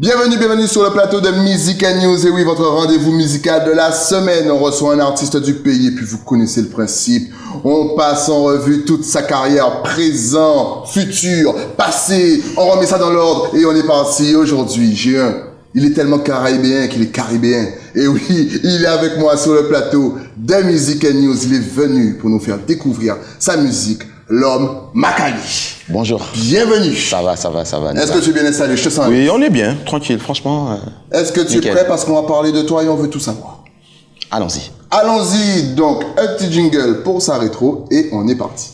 Bienvenue sur le plateau de Musica News. Et oui, votre rendez-vous musical de la semaine. On reçoit un artiste du pays et puis vous connaissez le principe. On passe en revue toute sa carrière, présent, futur, passé. On remet ça dans l'ordre et on est parti. Aujourd'hui, il est tellement caribéen qu'il est caribéen. Et oui, il est avec moi sur le plateau de Musica News. Il est venu pour nous faire découvrir sa musique, l'homme Makali. Bonjour. Bienvenue. Ça va. Est-ce que tu es bien installé? Je te sens. Oui, on est bien, tranquille, franchement. Est-ce que tu es prêt parce qu'on va parler de toi et on veut tout savoir? Allons-y. Allons-y, donc un petit jingle pour sa rétro et on est parti.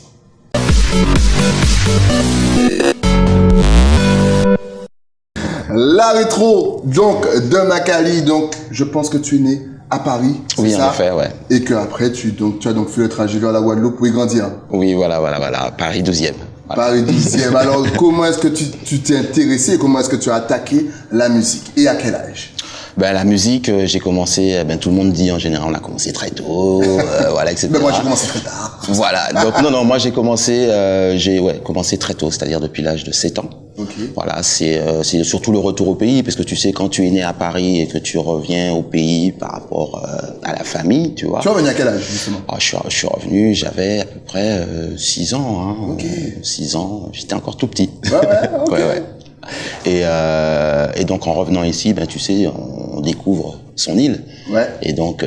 La rétro, donc de Makali, donc je pense que tu es né à Paris, c'est oui, ça? En effet, ouais. Et qu'après, tu as donc fait le trajet vers la Guadeloupe pour y grandir. Oui, voilà, Paris 12e. Voilà. Paris 12e. Alors, comment est-ce que tu t'es intéressé et comment est-ce que tu as attaqué la musique et à quel âge? La musique, j'ai commencé, tout le monde dit en général, on a commencé très tôt, voilà, etc. Mais moi, j'ai commencé très tard. Voilà, donc non, moi j'ai commencé très tôt, c'est-à-dire depuis l'âge de 7 ans. Okay. Voilà, c'est surtout le retour au pays, parce que tu sais, quand tu es né à Paris et que tu reviens au pays par rapport à la famille, tu vois. Tu es revenu à quel âge, justement? Je suis revenu, j'avais à peu près 6 ans. Hein, okay. 6 ans, j'étais encore tout petit. Okay. ouais. Et donc en revenant ici, tu sais, on découvre son île. Ouais. Et donc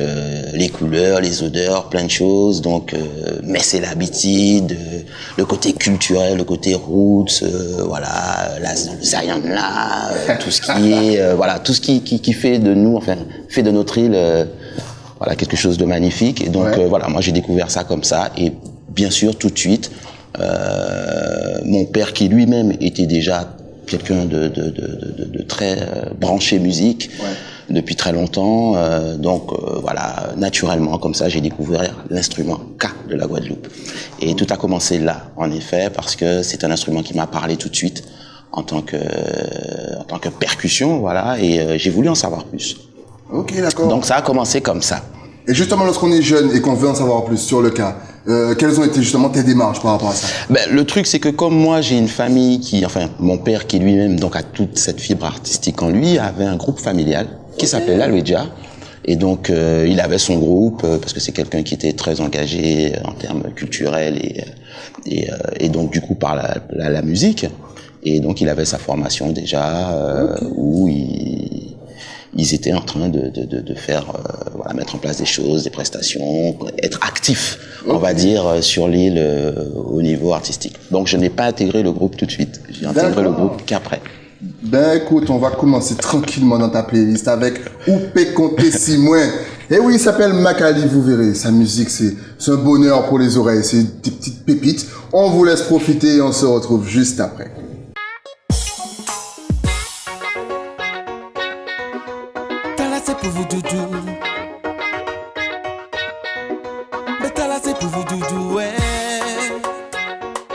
les couleurs, les odeurs, plein de choses. Donc, mais c'est l'habitude, le côté culturel, le côté roots, voilà, le Zayanda, tout ce qui est, voilà, tout ce qui fait de nous, enfin, fait de notre île, voilà, quelque chose de magnifique. Et donc voilà, moi j'ai découvert ça comme ça. Et bien sûr, tout de suite, mon père qui lui-même était déjà quelqu'un de très branché musique depuis très longtemps, donc voilà, naturellement comme ça j'ai découvert l'instrument K de la Guadeloupe et tout a commencé là en effet parce que c'est un instrument qui m'a parlé tout de suite en tant que percussion, voilà, et j'ai voulu en savoir plus. Ok, d'accord. Donc ça a commencé comme ça. Et justement, lorsqu'on est jeune et qu'on veut en savoir plus sur le cas, quelles ont été justement tes démarches par rapport à ça? Le truc, c'est que comme moi, j'ai une famille mon père qui lui-même donc a toute cette fibre artistique en lui, avait un groupe familial qui s'appelait La Lueja. Et donc, il avait son groupe parce que c'est quelqu'un qui était très engagé en termes culturels et donc du coup par la musique. Et donc, il avait sa formation déjà où ils étaient en train de faire, voilà, mettre en place des choses, des prestations, être actifs, on va dire, sur l'île au niveau artistique. Donc, je n'ai pas intégré le groupe tout de suite. J'ai intégré le groupe qu'après. Écoute, on va commencer tranquillement dans ta playlist avec Oupé Conté Simouin. Et oui, il s'appelle Makali, vous verrez. Sa musique, c'est un bonheur pour les oreilles. C'est des petites pépites. On vous laisse profiter et on se retrouve juste après. Pour vous doudou, mais t'as là c'est pour vous doudou, ouais.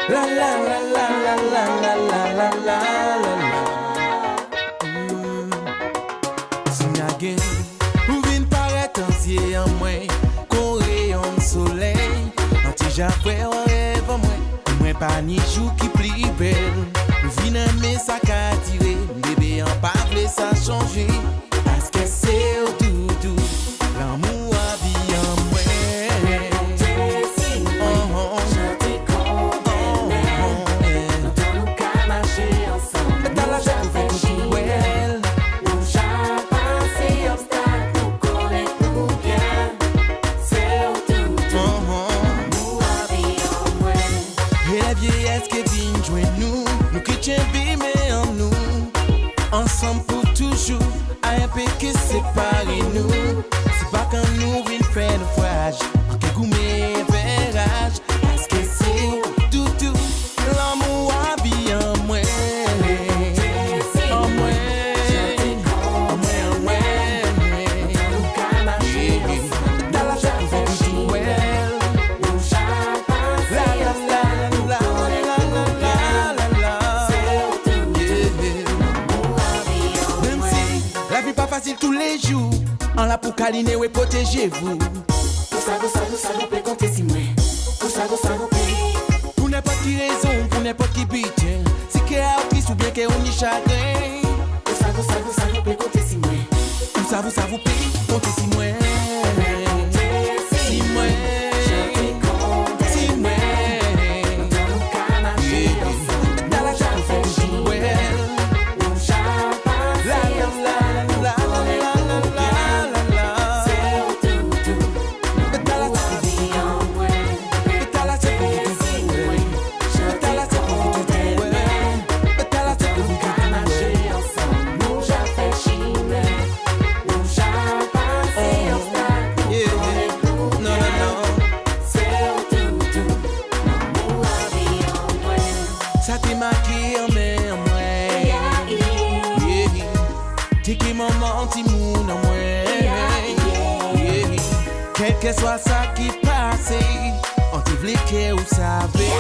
La la la la la la la la la la la. Signagé, ou vin paraître ancien en moi, qu'on rayon de soleil. Anti-japoué, on rêve en moi pas ni jour qui plie belle. Vin aimer ça qu'a tiré, bébé en parle ça changer. Parce que c'est au doudou, l'amour habille en moi. Je te condamne, nous allons qu'à marcher ensemble. Dans la joie, nous faisons tout elle. Nous j'ai passé obstacle, nous connaissons bien. C'est au doudou, l'amour habille en moi. Et la vieillesse qui vient jouer nous qui tient bien en nous. Ensemble pour toujours. Un peu qui sépare nous, c'est pas quand nous vînes faire le voyage, que gourmet verrage, parce que c'est tout, l'amour habille en moi, en moi, en moi, nous qu'à marcher ensemble, dans la joie nous faisons tout well, nous j'ai passé obstacle, nous pas facile tous les jours, en la pour câliner et protégez-vous. Pour ça, vous pouvez compter si moi. Pour ça, vous pouvez. Pour n'importe qui raison, pour n'importe qui but. Si qu'il y a un ou bien qu'il y a un chagrin. Pour ça, ça vous paye, comptez si moi. Si moi. Si moi. Dans la chatte, faut que tu joues. La la la la la la la la. Dans la ça t'est marqué en moi. T'es qui maman, t'es moun en moi. Quel que soit ça qui passe, on t'y v'lait que vous savez.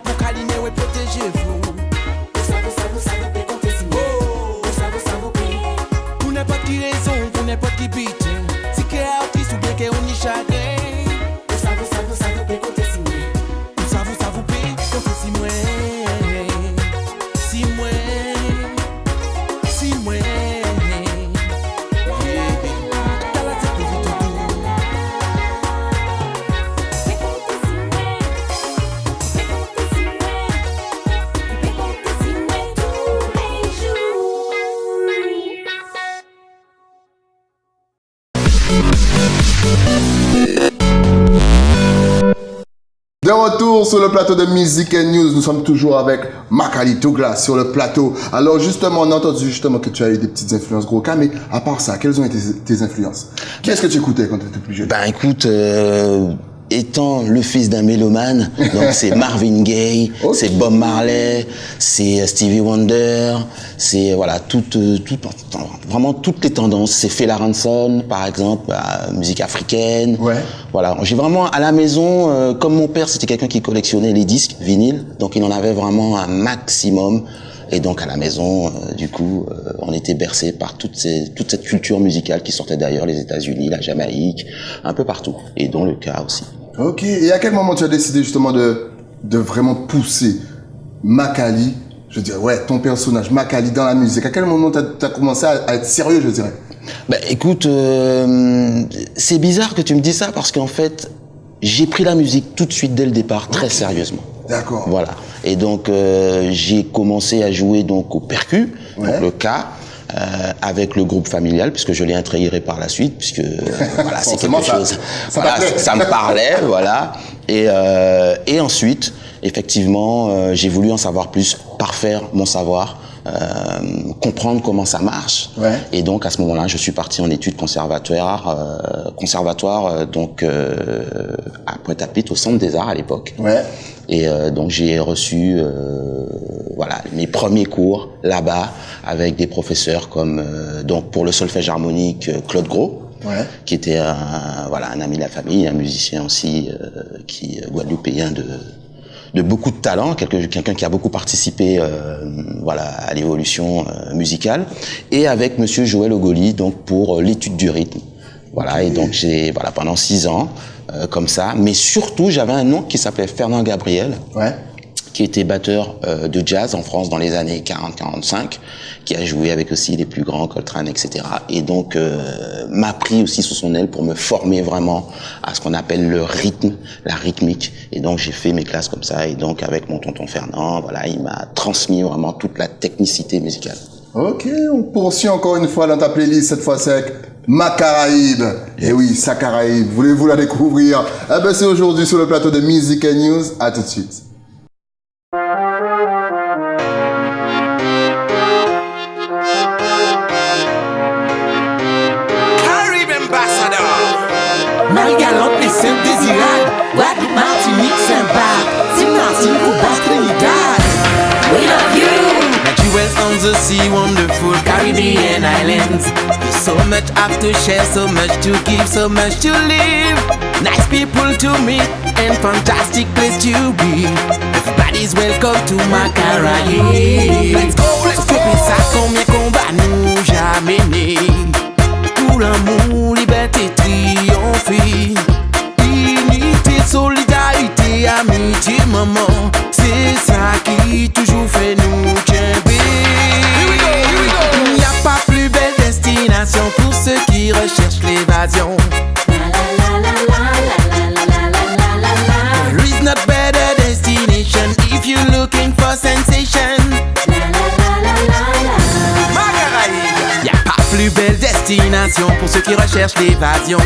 Pour câliner et protégez-vous. Pour n'importe qui raison, pour n'importe qui beat. Si qu'est artiste ou bien qu'est on y chagrin. Ça vous paye, comptez si moi. Si moi. Si moi. De retour sur le plateau de Music and News, nous sommes toujours avec Makali Douglas sur le plateau. Alors justement, on a entendu justement que tu as eu des petites influences gros cas, mais à part ça, quelles ont été tes influences? Qu'est-ce que tu écoutais quand tu étais plus jeune? Ben écoute, étant le fils d'un mélomane, donc c'est Marvin Gaye, Okay. c'est Bob Marley, c'est Stevie Wonder, c'est voilà vraiment toutes les tendances. C'est Fela Ranson par exemple, musique africaine. Ouais. Voilà, j'ai vraiment à la maison, comme mon père c'était quelqu'un qui collectionnait les disques vinyles, donc il en avait vraiment un maximum. Et donc à la maison, du coup, on était bercé par toute cette culture musicale qui sortait d'ailleurs, les États-Unis, la Jamaïque, un peu partout, et dont le cas aussi. Ok, et à quel moment tu as décidé justement de vraiment pousser Makali, je dirais, ouais, ton personnage, Makali dans la musique? À quel moment tu as commencé à être sérieux, je dirais? Ben écoute, c'est bizarre que tu me dis ça parce qu'en fait, j'ai pris la musique tout de suite dès le départ, très sérieusement. D'accord. Voilà. Et donc j'ai commencé à jouer donc au percu, Ouais. donc le cas, avec le groupe familial, puisque je l'ai intégré par la suite, puisque voilà, c'est quelque chose. Voilà, ça me parlait, voilà. Et ensuite, effectivement, j'ai voulu en savoir plus, parfaire mon savoir. Comprendre comment ça marche. Ouais. Et donc à ce moment-là, je suis parti en études conservatoire, donc à Pointe-à-Pitre, au Centre des Arts à l'époque. Ouais. Et donc j'ai reçu voilà mes premiers cours là-bas avec des professeurs comme donc pour le solfège harmonique Claude Gros. Ouais. Qui était un ami de la famille, un musicien aussi qui guadeloupéen de beaucoup de talent, quelqu'un qui a beaucoup participé à l'évolution musicale, et avec monsieur Joël Ogoli donc pour l'étude du rythme. Voilà, okay. Et donc j'ai pendant 6 ans comme ça, mais surtout j'avais un oncle qui s'appelait Fernand Gabriel. Ouais. Qui était batteur de jazz en France dans les années 40-45, qui a joué avec aussi les plus grands, Coltrane, etc. Et donc m'a pris aussi sous son aile pour me former vraiment à ce qu'on appelle le rythme, la rythmique. Et donc j'ai fait mes classes comme ça. Et donc avec mon tonton Fernand, voilà, il m'a transmis vraiment toute la technicité musicale. Ok, on poursuit encore une fois dans ta playlist, cette fois c'est avec Ma Caraïbe. Et oui, sa Caraïbe, voulez-vous la découvrir? Eh ben c'est aujourd'hui sur le plateau de Music and News. À tout de suite. Marie-Galante et Saint-Désirade, Guadeloupe, Martinique, Saint-Barth, Tim Martin, Cuba, Trinidad. We love you. Like US on the sea, wonderful Caribbean islands. There's so much have to share, so much to give, so much to live. Nice people to meet, and fantastic place to be. Everybody's welcome to Macaraï. Let's go, let's go. Ça combien combat nous jamais né. Pour l'amour, liberté, triompher. Unité, solidarité, amitié, maman. C'est ça qui toujours fait nous camper. Il n'y a pas plus belle destination pour ceux qui recherchent l'évasion. There is not better destination if you're looking for sensation. Y a pas plus belle destination pour ceux qui recherchent l'évasion.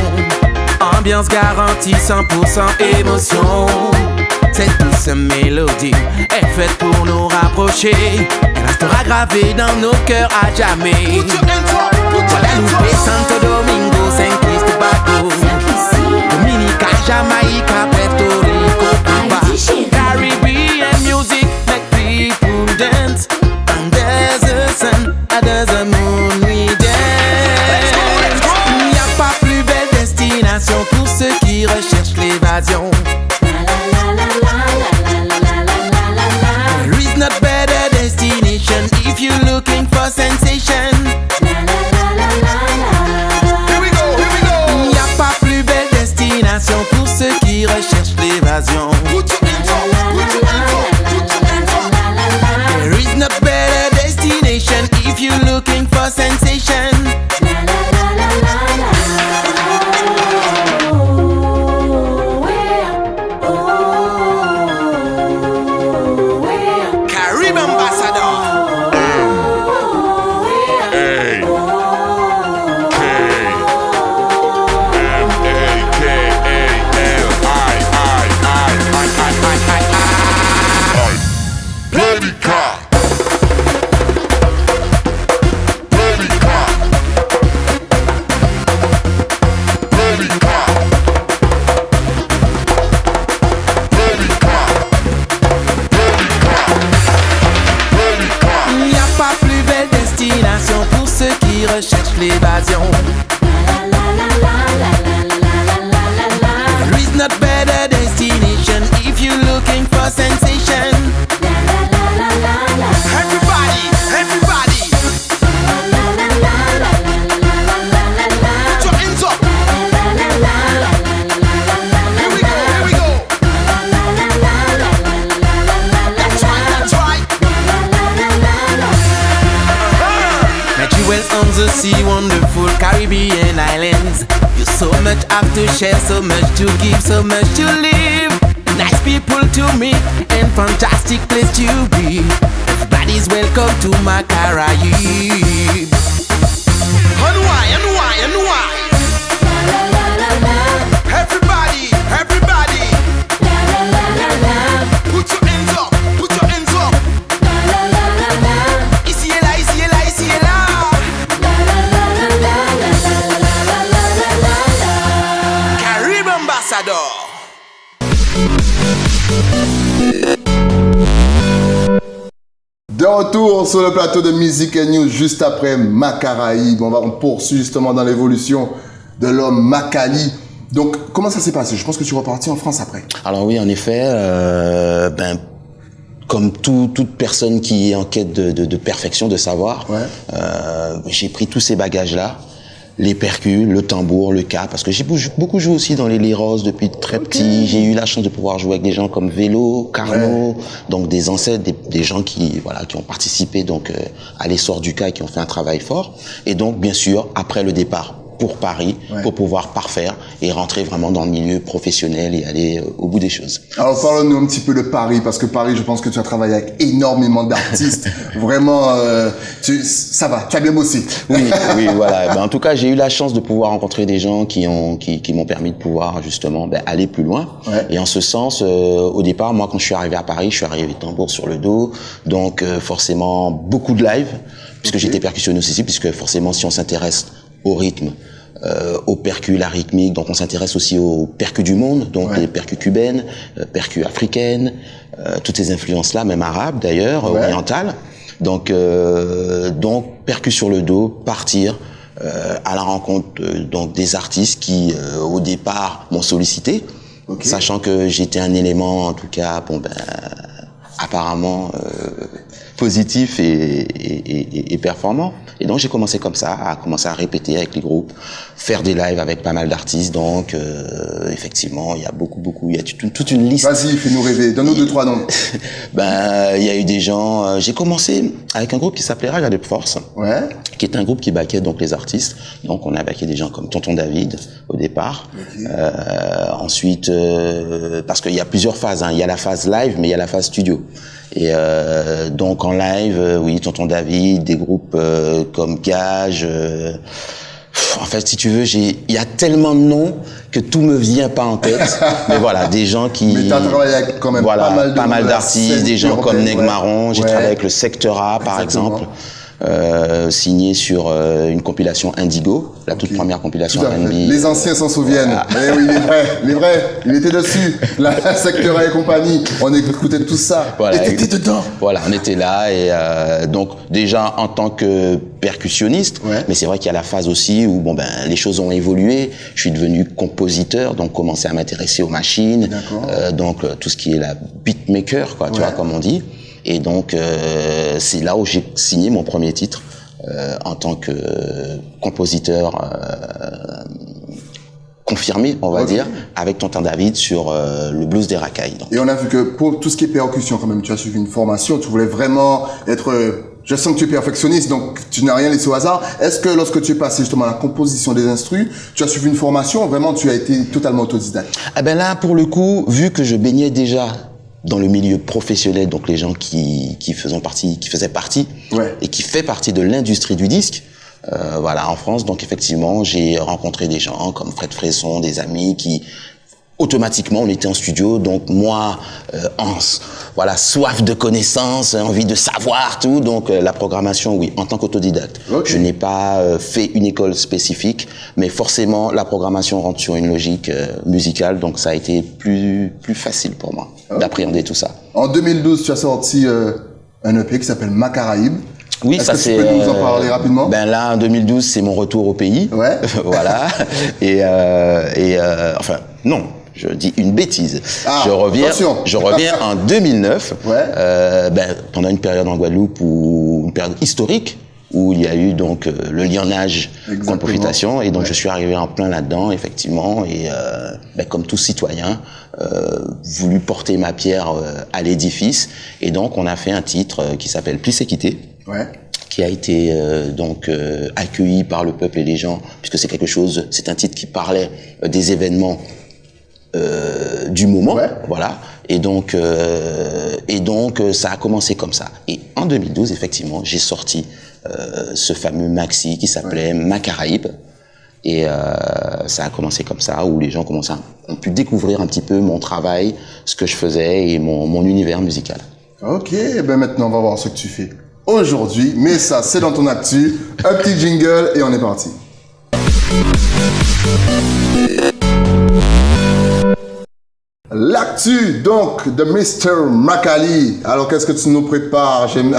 Ambiance garantie, 100% émotion. Cette douce mélodie est faite pour nous rapprocher. Elle restera gravée dans nos cœurs à jamais. Guadalupe, Santo Domingo, Saint Cristobal, Dominica, Jamaica, Puerto Rico, Cuba. Caribbean music make people dance. Under the sun, under the moon we dance. Il n'y a pas plus belle destination pour ceux qui recherchent l'évasion. There is not better destination if you're looking for sensation. Il n'y a pas plus belle destination pour ceux qui recherchent l'évasion. There is not better destination if you're looking for sensation. Carib Ambassador. Il n'y a pas plus belle destination pour ceux qui recherchent l'évasion. There is not better destination if you're looking for sensation. Everybody, everybody. Put your hands up. Here we go, here we go. That's right, that's right. Jewels on the sea, wonderful Caribbean islands. You so much have to share, so much to give, so much to live. Nice people to meet and fantastic place to be. Everybody's welcome to Macaraï. And why? Everybody, everybody. Put your hands up, put your hands up. Ici et là, ici et là, ici et là. Carib Ambassador. De retour sur le plateau de Music and News juste après Macaraïbe. On poursuit justement dans l'évolution de l'homme Makali. Donc, comment ça s'est passé? Je pense que tu es reparti en France après. Alors oui, en effet, comme toute personne qui est en quête de perfection, de savoir, j'ai pris tous ces bagages-là, les percus, le tambour, le cas, parce que j'ai beaucoup joué aussi dans les Liros depuis très petit. J'ai eu la chance de pouvoir jouer avec des gens comme Vélo, Carnot, donc des ancêtres, des gens qui ont participé donc à l'essor du cas et qui ont fait un travail fort. Et donc, bien sûr, après le départ pour Paris, pour pouvoir parfaire et rentrer vraiment dans le milieu professionnel et aller au bout des choses. Alors parle-nous un petit peu de Paris, parce que Paris, je pense que tu as travaillé avec énormément d'artistes. Vraiment, ça va, tu as bien bossé. Oui, voilà. En tout cas, j'ai eu la chance de pouvoir rencontrer des gens qui m'ont permis de pouvoir justement aller plus loin. Et en ce sens, au départ, moi, quand je suis arrivé à Paris, je suis arrivé tambour sur le dos, donc forcément beaucoup de live, puisque j'étais percussionniste aussi, puisque forcément, si on s'intéresse au rythme, aux percus, la rythmique, donc on s'intéresse aussi aux percus du monde, donc les percus cubaines, percus africaines, toutes ces influences-là, même arabes d'ailleurs, orientales. Donc percus sur le dos, partir à la rencontre donc des artistes qui au départ m'ont sollicité. Ok. Sachant que j'étais un élément, en tout cas, bon ben, apparemment positif et performant. Et donc j'ai commencé comme ça, à commencer à répéter avec les groupes, faire des lives avec pas mal d'artistes. Donc effectivement, il y a beaucoup, il y a toute une liste. Vas-y, fais-nous rêver. Donne-nous 2-3 noms. Ben, il y a eu des gens. J'ai commencé avec un groupe qui s'appelait Raga de Force, Ouais. qui est un groupe qui backait donc les artistes. Donc on a backé des gens comme Tonton David au départ. Ok. Ensuite, parce qu'il y a plusieurs phases. Hein. Il y a la phase live, mais il y a la phase studio. Et donc en live, oui, Tonton David, des groupes comme Gage. En fait, si tu veux, il y a tellement de noms que tout me vient pas en tête. Mais voilà, des gens qui. Mais t'as travaillé avec quand même voilà, pas mal d'artistes, des gens comme Neg ouais. Marron. J'ai Ouais. travaillé avec le Secteur A, par Exactement. exemple. Signé sur une compilation Indigo, la toute première compilation Tout à fait. R&B. Les anciens s'en souviennent. Voilà. Eh oui, les vrais, il était dessus. La Secteur A et compagnie, on écoutait tout ça. Voilà. Et t'étais dedans. Voilà, on était là et donc déjà en tant que percussionniste, Ouais. mais c'est vrai qu'il y a la phase aussi où bon ben les choses ont évolué. Je suis devenu compositeur, donc commencé à m'intéresser aux machines, D'accord. donc tout ce qui est la beatmaker, quoi, tu Ouais. vois comme on dit. Et donc c'est là où j'ai signé mon premier titre en tant que compositeur confirmé, on va Ok. dire, avec Tonton David sur le blues des racailles. Donc. Et on a vu que pour tout ce qui est percussion, quand même, tu as suivi une formation, tu voulais vraiment être... je sens que tu es perfectionniste, donc tu n'as rien laissé au hasard. Est-ce que lorsque tu es passé justement à la composition des instrus, tu as suivi une formation, vraiment tu as été totalement autodidacte? Ah ben là, pour le coup, vu que je baignais déjà dans le milieu professionnel, donc les gens qui faisaient partie Ouais. et qui fait partie de l'industrie du disque, voilà, en France, donc effectivement, j'ai rencontré des gens comme Fred Fresson, des amis qui automatiquement on était en studio, donc moi voilà, soif de connaissances, envie de savoir tout, donc la programmation, oui, en tant qu'autodidacte. Ok. Je n'ai pas fait une école spécifique, mais forcément la programmation rentre sur une logique musicale, donc ça a été plus facile pour moi d'appréhender tout ça. En 2012, tu as sorti un EP qui s'appelle Macaraïbe. Oui, Est-ce ça que c'est. tu peux nous en parler rapidement? Ben là, en 2012, c'est mon retour au pays. Ouais. Voilà. Enfin, non. Je dis une bêtise. Ah, je attention. reviens en 2009. Ouais. Pendant une période en Guadeloupe une période historique où il y a eu donc le lionnage Exactement. compositation et donc Ouais. je suis arrivé en plein là-dedans effectivement et comme tout citoyen voulu porter ma pierre à l'édifice et donc on a fait un titre qui s'appelle Plus Équité. Ouais. Qui a été accueilli par le peuple et les gens, puisque c'est un titre qui parlait des événements du moment, Ouais. voilà. Et donc ça a commencé comme ça. Et en 2012, effectivement, j'ai sorti ce fameux maxi qui s'appelait Macaraïbe. Et ça a commencé comme ça, où les gens ont pu découvrir un petit peu mon travail, ce que je faisais et mon univers musical. Ok, ben maintenant on va voir ce que tu fais aujourd'hui, mais ça c'est dans ton actu. Un petit jingle et on est parti. L'actu donc de Mr. Makali. Alors qu'est-ce que tu nous prépares? J'aime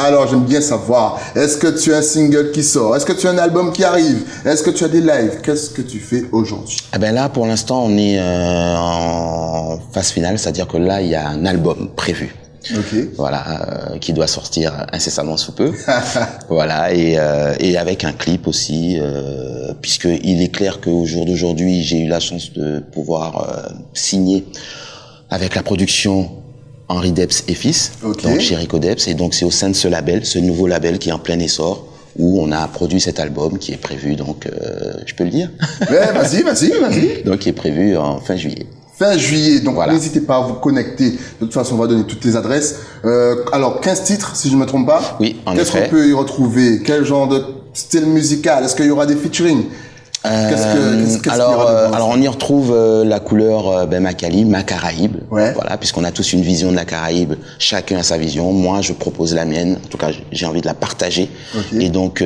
bien savoir. Est-ce que tu as un single qui sort? Est-ce que tu as un album qui arrive? Est-ce que tu as des lives? Qu'est-ce que tu fais aujourd'hui? Ah ben là, pour l'instant, on est en phase finale, c'est-à-dire que là, il y a un album prévu. Ok. Voilà, qui doit sortir incessamment sous peu. Voilà, et avec un clip aussi, puisque il est clair qu'au jour d'aujourd'hui, j'ai eu la chance de pouvoir signer avec la production Henri Debs et Fils, Ok. donc chez Rico Debs, et donc c'est au sein de ce label, ce nouveau label qui est en plein essor, où on a produit cet album qui est prévu, donc je peux le dire, Ouais, vas-y. donc qui est prévu en fin juillet. Fin juillet, donc Voilà. n'hésitez pas à vous connecter. De toute façon, on va donner toutes les adresses. Alors, 15 titres, si je ne me trompe pas. Oui, en Qu'est-ce effet. qu'on peut y retrouver? Quel genre de style musical? Est-ce qu'il y aura des featuring? Qu'est-ce qu'il y aura dedans? Alors on y retrouve la couleur Makali, Macaraïbe, Ouais. voilà, puisqu'on a tous une vision de la Caraïbe, chacun a sa vision. Moi, je propose la mienne. En tout cas, j'ai envie de la partager. Ok. Et donc,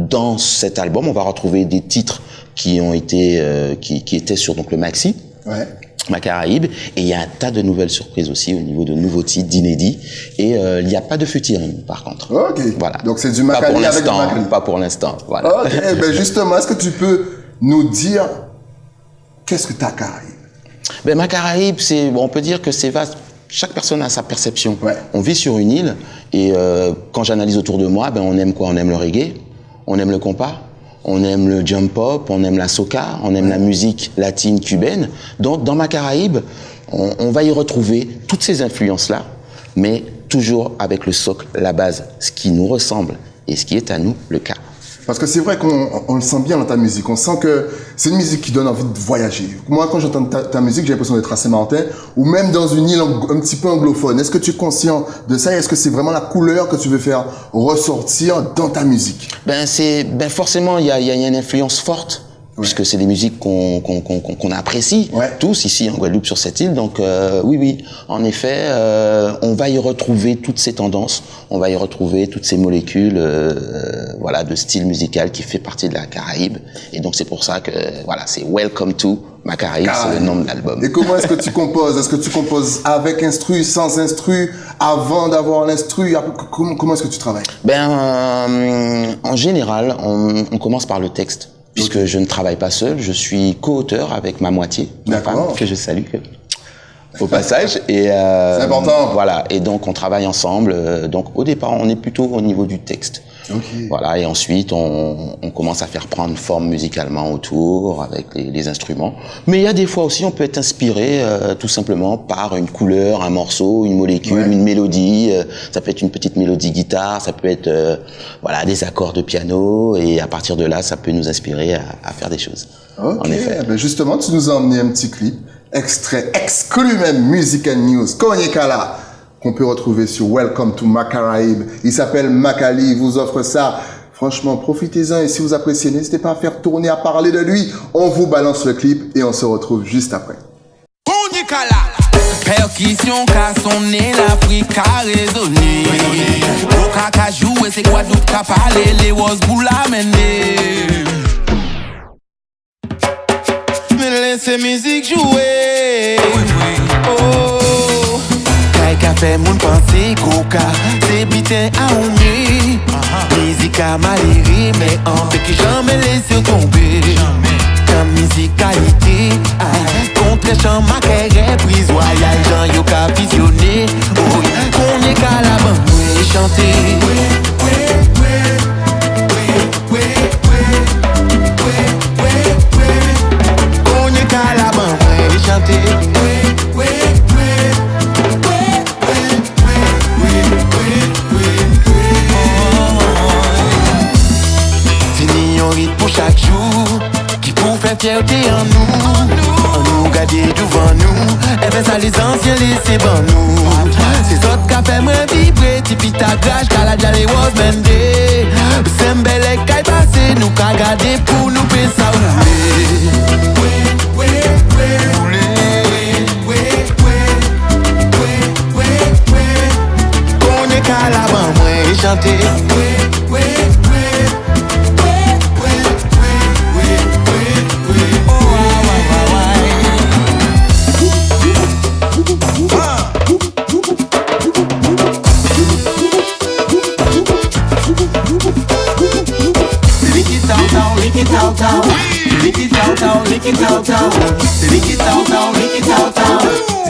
dans cet album, on va retrouver des titres qui ont été, qui étaient sur donc le maxi. Ouais. Macaraïbe, et il y a un tas de nouvelles surprises aussi au niveau de nouveaux titres, d'inédits, et il n'y a pas de featuring par contre. Ok. Voilà. Donc c'est du Pas pour Makali avec du l'instant, Makali. pas pour l'instant, voilà. Ok, ben justement, est-ce que tu peux nous dire qu'est-ce que ta Caraïbe? Ben, ma Caraïbe, on peut dire que c'est vaste. Chaque personne a sa perception. Ouais. On vit sur une île et quand j'analyse autour de moi, ben, on aime quoi? On aime le reggae, on aime le compas, on aime le jump pop, on aime la soca, on aime la musique latine cubaine. Donc dans ma Caraïbe, on va y retrouver toutes ces influences-là, mais toujours avec le socle, la base, ce qui nous ressemble et ce qui est à nous le cas. Parce que c'est vrai qu'on le sent bien dans ta musique. On sent que c'est une musique qui donne envie de voyager. Moi, quand j'entends ta musique, j'ai l'impression d'être à Saint-Martin ou même dans une île un petit peu anglophone. Est-ce que tu es conscient de ça et est-ce que c'est vraiment la couleur que tu veux faire ressortir dans ta musique? Ben forcément, il y a une influence forte. Ouais. Puisque c'est des musiques qu'on apprécie tous ici en Guadeloupe sur cette île. Donc oui, en effet, on va y retrouver toutes ces tendances, on va y retrouver toutes ces molécules de style musical qui fait partie de la Caraïbe. Et donc c'est pour ça que c'est Welcome to ma Caraïbe, c'est le nom de l'album. Et comment est-ce que tu composes? Est-ce que tu composes avec instru, sans instru, avant d'avoir l'instru? Comment est-ce que tu travailles? En général, on commence par le texte. Puisque je ne travaille pas seul, je suis co-auteur avec ma moitié, ma femme, que je salue au passage. Et c'est important. Voilà, et donc on travaille ensemble. Donc au départ, on est plutôt au niveau du texte. Okay. Voilà, et ensuite on commence à faire prendre forme musicalement autour avec les instruments. Mais il y a des fois aussi, on peut être inspiré tout simplement par une couleur, un morceau, une molécule, une mélodie. Ça peut être une petite mélodie guitare, ça peut être des accords de piano, et à partir de là, ça peut nous inspirer à faire des choses. Ok, en effet. Ben justement, tu nous as emmené un petit clip, extrait exclu même, Music and News, Konyekala, qu'on peut retrouver sur Welcome to ma Caraïbe. Il s'appelle Makali, il vous offre ça. Franchement, profitez-en et si vous appréciez, n'hésitez pas à faire tourner, à parler de lui. On vous balance le clip et on se retrouve juste après. Konyekala, percussion qu'a sonné, l'Afrique a résonné. Au qu'a joué, c'est quoi d'autre qu'a parlé, les was pour la mener. Mais laissez musique jouer. Oh. Fait moun pense coca, c'est bitin à oublier. Musique à malérie, mais en fait que jamais laissé tomber. Comme musicalité, contre chant ma carrière, prise royale, Jean yo ka visionné. Oh, qu'on est qu'à la bande, oui, chanter. Qu'on est qu'à la bande, oui, chanter. Pour chaque jour, qui pour faire fierté en nous garder devant nous, et bien ça les anciens laissés ban nous. C'est autres qui fait moi vibrer, tipi ta grâce, Kaladja les was mendé. C'est un bel écaille passé, nous qu'a gardé pour nous penser à qu'on est qu'à la bande, moi et chanter. Lick it out, out, lick it out, out, lick it out, out, lick it out, out, lick it out, out,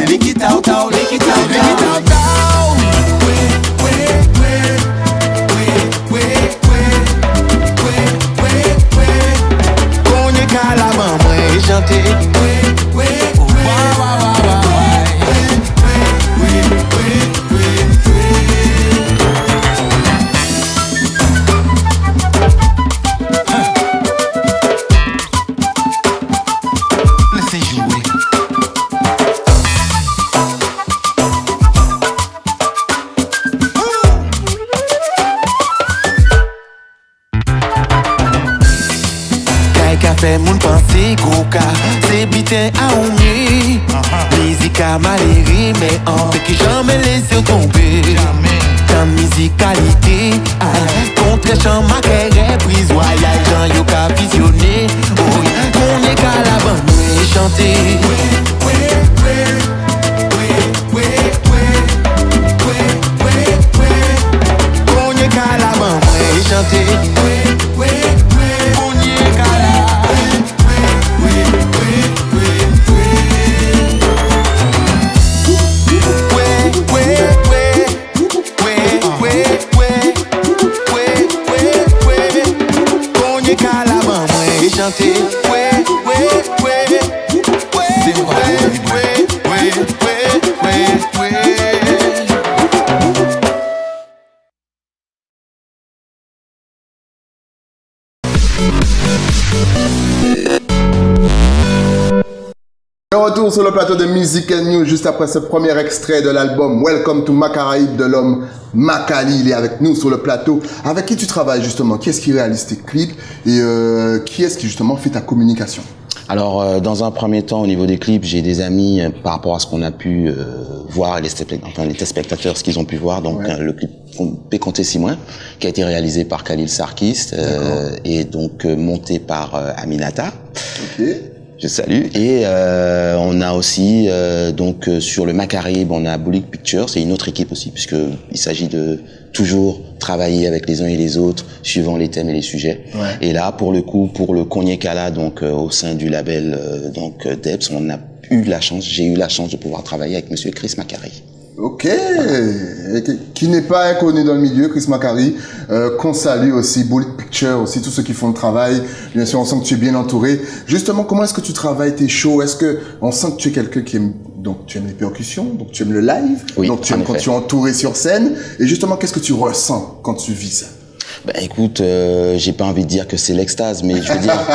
lick it out, out, lick it out, out. Qu'on est qu'à la main, moi et chanter. Fait moun pense coca, c'est bitin à oublier. Musique à malérie, mais en fait que jamais laissé tomber. Comme musicalité, contre chant ma carrière, prise royale, Jean yo ka visionné. Oh, qu'on est qu'à la bande, et chanter. Qu'on est qu'à la bande, et chanter. chanter. Ouais, ouais, ouais. C'est moi, ouais, ouais, ouais, ouais, ouais. De retour sur le plateau de Music and News juste après ce premier extrait de l'album Welcome to Macaraïbe de l'homme Makali. Il est avec nous sur le plateau. Avec qui tu travailles justement? Qui est-ce qui réalise tes clips et qui est-ce qui justement fait ta communication? Alors, dans un premier temps, au niveau des clips, j'ai des amis par rapport à ce qu'on a pu voir, les téléspectateurs, ce qu'ils ont pu voir. Donc, le clip Péconté Simoin, qui a été réalisé par Khalil Sarkis et donc monté par Aminata. Ok. Je salue. Et on a aussi donc sur le Macaraïbe, on a Boulik Pictures, c'est une autre équipe aussi, puisque il s'agit de toujours travailler avec les uns et les autres, suivant les thèmes et les sujets. Ouais. Et là, pour le coup, pour le Konyekala, donc au sein du label donc Debs, on a eu la chance, j'ai eu la chance de pouvoir travailler avec Monsieur Chris Macari. Ok, voilà. Qui n'est pas inconnu dans le milieu, Chris Macari, qu'on salue aussi, Bullet Picture aussi, tous ceux qui font le travail. Bien sûr, on sent que tu es bien entouré. Justement, comment est-ce que tu travailles tes shows? Est-ce que on sent que tu es quelqu'un qui aime, donc tu aimes les percussions, donc tu aimes le live, oui, donc tu aimes quand tu es entouré sur scène. Et justement, qu'est-ce que tu ressens quand tu vis ça? Ben écoute, j'ai pas envie de dire que c'est l'extase, mais je veux dire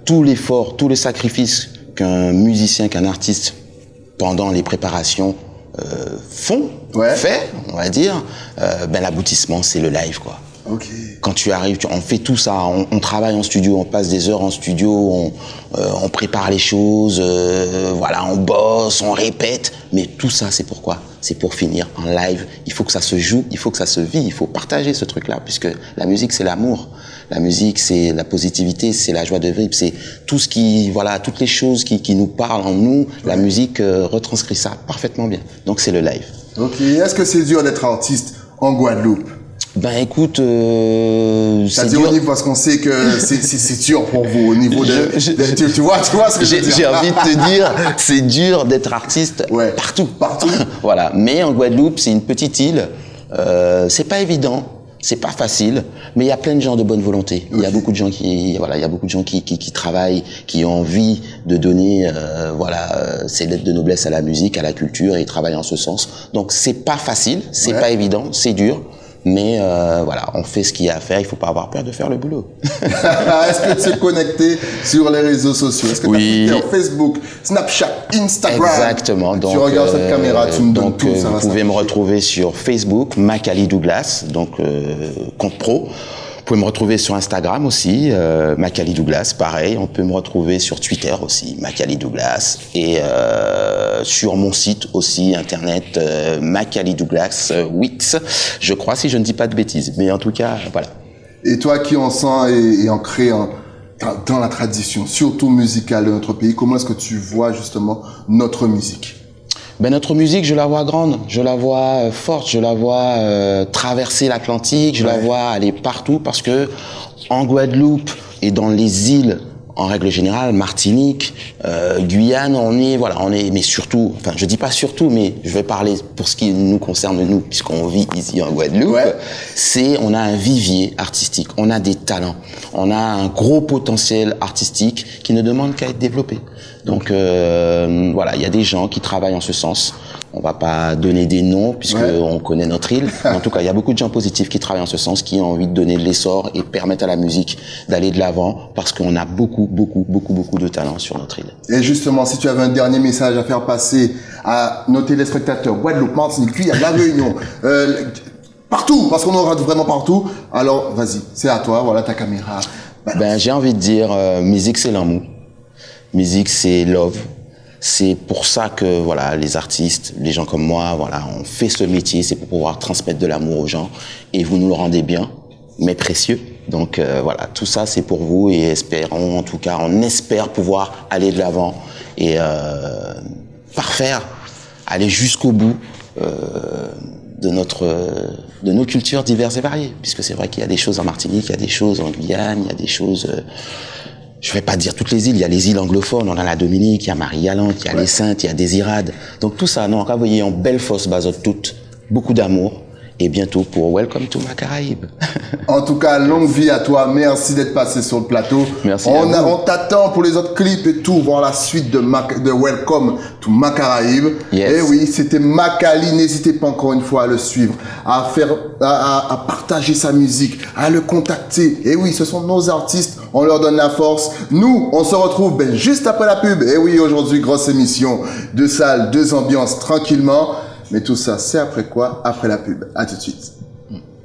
tout l'effort, tout le sacrifice qu'un musicien, qu'un artiste pendant les préparations fait, on va dire, ben l'aboutissement c'est le live quoi. Okay. Quand tu arrives, on fait tout ça, on travaille en studio, on passe des heures en studio, on prépare les choses, voilà, on bosse, on répète, mais tout ça c'est pourquoi? C'est pour finir en live. Il faut que ça se joue, il faut que ça se vit, il faut partager ce truc-là, puisque la musique c'est l'amour, la musique c'est la positivité, c'est la joie de vivre, c'est tout ce qui, voilà, toutes les choses qui nous parlent en nous. La musique retranscrit ça parfaitement bien. Donc c'est le live. Ok. Est-ce que c'est dur d'être artiste en Guadeloupe? Ben écoute, c'est dur au niveau parce qu'on sait que c'est dur pour vous au niveau de tu vois ce que je veux dire. J'ai envie de te dire, c'est dur d'être artiste partout. Voilà, mais en Guadeloupe, c'est une petite île, c'est pas évident, c'est pas facile, mais il y a plein de gens de bonne volonté. Il y a beaucoup de gens qui travaillent, qui ont envie de donner ces lettres de noblesse à la musique, à la culture, et ils travaillent en ce sens. Donc c'est pas facile, c'est pas évident, c'est dur. Mais voilà, on fait ce qu'il y a à faire, il faut pas avoir peur de faire le boulot. Est-ce que tu es connecté sur les réseaux sociaux? Est-ce que tu as Facebook, Snapchat, Instagram? Exactement. Donc, tu regardes cette caméra, tu me donnes tout. Vous pouvez me retrouver sur Facebook, Makali Douglas, donc compte pro. Vous pouvez me retrouver sur Instagram aussi, Makali Douglas, pareil. On peut me retrouver sur Twitter aussi, Makali Douglas. Et sur mon site aussi, internet, Makali Douglas Wix, je crois, si je ne dis pas de bêtises. Mais en tout cas, voilà. Et toi qui en sens et ancré dans la tradition, surtout musicale de notre pays, comment est-ce que tu vois justement notre musique? Ben notre musique, je la vois grande, je la vois forte, je la vois traverser l'Atlantique, je la vois aller partout, parce que en Guadeloupe et dans les îles en règle générale, Martinique, Guyane, on est, mais surtout, enfin je dis pas surtout, mais je vais parler pour ce qui nous concerne nous, puisqu'on vit ici en Guadeloupe, on a un vivier artistique, on a des talents, on a un gros potentiel artistique qui ne demande qu'à être développé. Donc voilà, il y a des gens qui travaillent en ce sens. On va pas donner des noms puisque on connaît notre île. Mais en tout cas, il y a beaucoup de gens positifs qui travaillent en ce sens, qui ont envie de donner de l'essor et permettre à la musique d'aller de l'avant, parce qu'on a beaucoup de talent sur notre île. Et justement, si tu avais un dernier message à faire passer à nos téléspectateurs, Guadeloupe, Martinique, puis à La Réunion, partout, parce qu'on aura vraiment partout. Alors, vas-y, c'est à toi. Voilà ta caméra. Ben, j'ai envie de dire, musique c'est l'amour, musique c'est love. C'est pour ça que voilà, les artistes, les gens comme moi, voilà, on fait ce métier, c'est pour pouvoir transmettre de l'amour aux gens, et vous nous le rendez bien, mais précieux. Donc voilà, tout ça c'est pour vous, et espérons, en tout cas, on espère pouvoir aller de l'avant et parfaire, aller jusqu'au bout de nos cultures diverses et variées, puisque c'est vrai qu'il y a des choses en Martinique, il y a des choses en Guyane, il y a des choses je vais pas dire toutes les îles, il y a les îles anglophones, on a la Dominique, il y a Marie-Galante, il y a les Saintes, il y a Désirade. Donc tout ça, non, vous voyez, en belle fosse bazote toute, beaucoup d'amour, et bientôt pour Welcome to ma Caraïbe. En tout cas, longue vie à toi. Merci d'être passé sur le plateau. Merci On t'attend pour les autres clips et tout, voir la suite de Welcome to ma Caraïbe. Yes. Et oui, c'était Makali. N'hésitez pas encore une fois à le suivre, à partager sa musique, à le contacter. Et oui, ce sont nos artistes. On leur donne la force. Nous, on se retrouve juste après la pub. Et oui, aujourd'hui, grosse émission. 2 salles, 2 ambiances, tranquillement. Mais tout ça, c'est après quoi? Après la pub. À tout de suite.